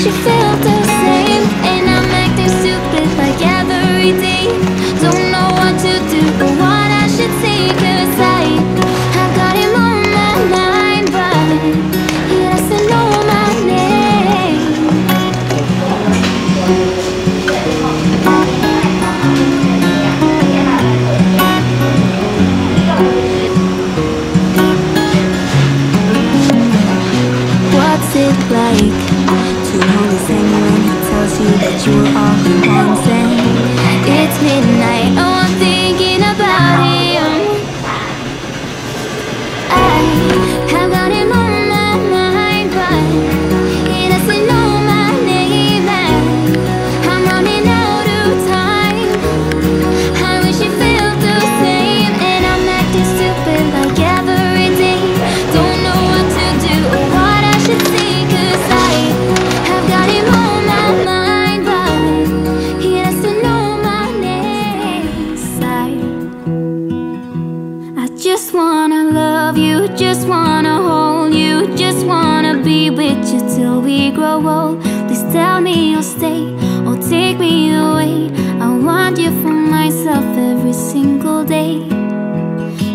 wish you felt the same. And I'm acting stupid like every day. Don't know what to do or what I should say, 'cause I got him on my mind, but he doesn't know my name. What's it like to hold his hand when he tells you that you are all he wants? And it's midnight, oh, I'm thinking about him. I have got him on my mind, but he doesn't know my name. And I'm running out of time. I wish you felt the same. And I'm acting stupid like every day. Don't know what to do or what I should say, 'cause I have got him on my mind, but he doesn't know my name. I just wanna love you, just wanna hold you, just wanna be with you till we grow old. Please tell me you'll stay or take me away. I want you for myself every single day.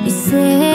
You say